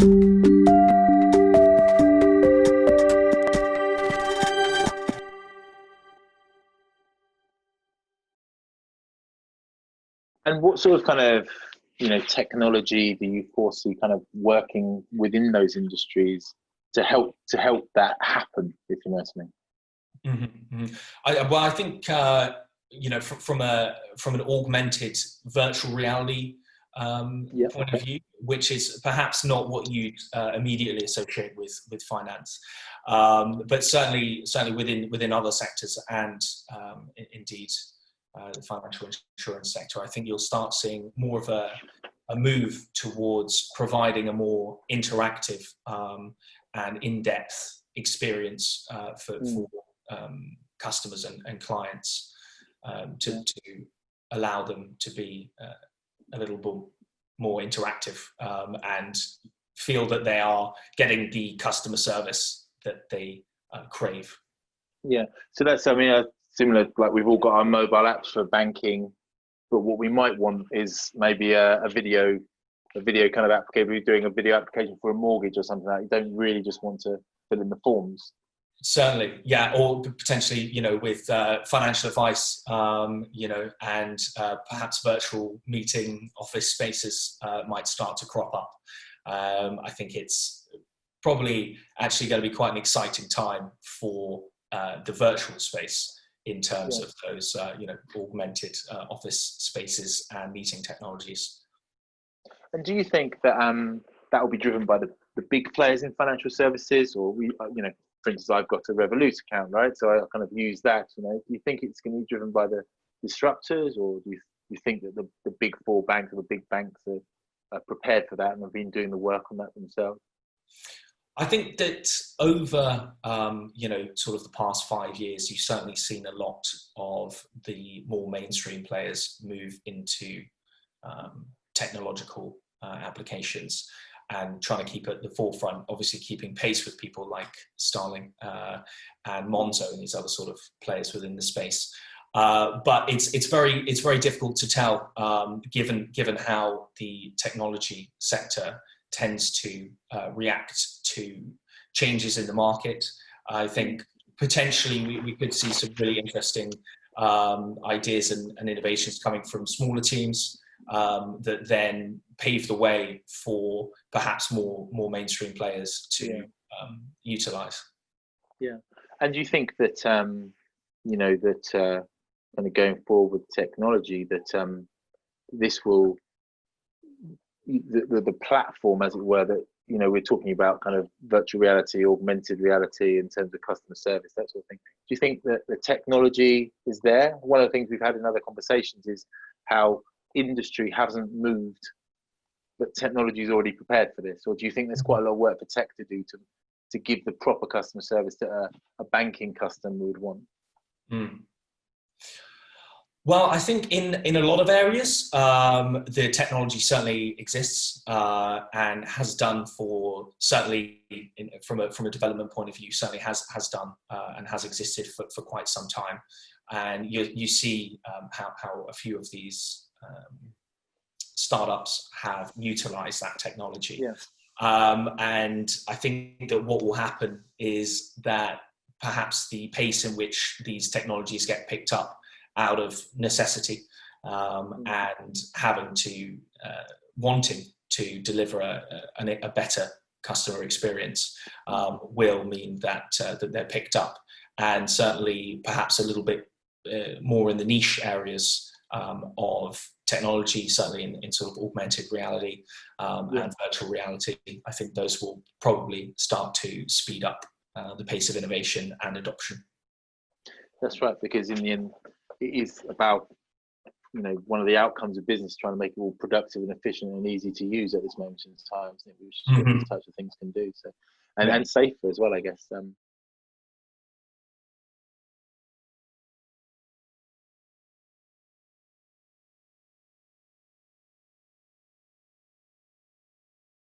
And what sort of kind of, technology do you foresee kind of working within those industries to help that happen, if you know what I mean? Mm-hmm. I think from an augmented virtual reality point of view, which is perhaps not what you'd immediately associate with finance, but certainly within other sectors and indeed the financial insurance sector, I think you'll start seeing more of a move towards providing a more interactive and in-depth experience for customers and clients to allow them to be a little bit more interactive and feel that they are getting the customer service that they crave. Yeah, so that's, similar, like we've all got our mobile apps for banking, but what we might want is maybe a video kind of application. We're doing a video application for a mortgage or something like that. You don't really just want to fill in the forms. Certainly, yeah, or potentially, with financial advice, and perhaps virtual meeting office spaces might start to crop up. I think it's probably actually going to be quite an exciting time for the virtual space in terms of those, augmented office spaces and meeting technologies. And do you think that that will be driven by the big players in financial services, or for instance, I've got a Revolut account, right? So I kind of use that. Do you think it's going to be driven by the disruptors, or do you think that the big four banks or the big banks are prepared for that and have been doing the work on that themselves? I think that over, sort of the past 5 years, you've certainly seen a lot of the more mainstream players move into technological applications and trying to keep at the forefront, obviously keeping pace with people like Starling and Monzo and these other sort of players within the space. But it's very difficult to tell, given how the technology sector tends to react to changes in the market. I think potentially we could see some really interesting ideas and innovations coming from smaller teams that then pave the way for perhaps more mainstream players to utilize. Yeah, and do you think that kind of going forward with technology, that this will the platform, as it were, that we're talking about kind of virtual reality, augmented reality in terms of customer service, that sort of thing. Do you think that the technology is there? One of the things we've had in other conversations is how industry hasn't moved, but technology is already prepared for this. Or do you think there's quite a lot of work for tech to do to give the proper customer service that a banking customer would want? Well, I think in a lot of areas, the technology certainly exists and has done for, certainly from a development point of view, certainly has done and has existed for quite some time. And you see how a few of these startups have utilized that technology. And I think that what will happen is that perhaps the pace in which these technologies get picked up out of necessity and having to wanting to deliver a better customer experience will mean that they're picked up, and certainly perhaps a little bit more in the niche areas of technology, certainly in sort of augmented reality and virtual reality. I think those will probably start to speed up the pace of innovation and adoption. That's right, because in the end, it is about, one of the outcomes of business, trying to make it all productive and efficient and easy to use at this moment in time, which is what these types of things can do. So, and safer as well, I guess.